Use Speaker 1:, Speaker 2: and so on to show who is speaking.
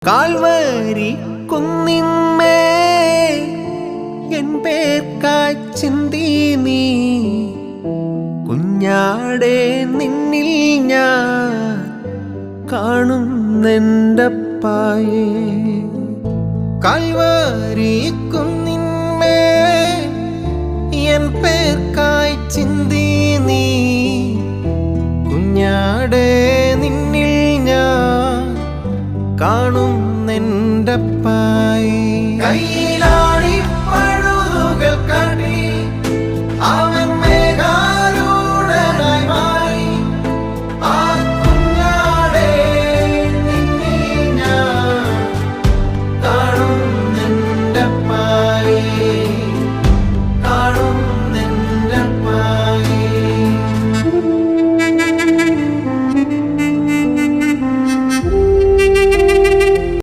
Speaker 1: Calvary കുന്നിന്മേ N പേർക്കായി ചിന്തി നീ കുഞ്ഞാടെ നിന്നിൽ ഞാൻ കാണുന്നെൻ്റപ്പായേ. കാൽവരി കുന്നിന്മേ എൻ പേർക്കായി ചിന്തി നീ കുഞ്ഞാടെ നിന്നിൽ ഞാൻ കാണുന്നെൻ്റപ്പായേ. കയ്യിലാണി പഴുതുകൾ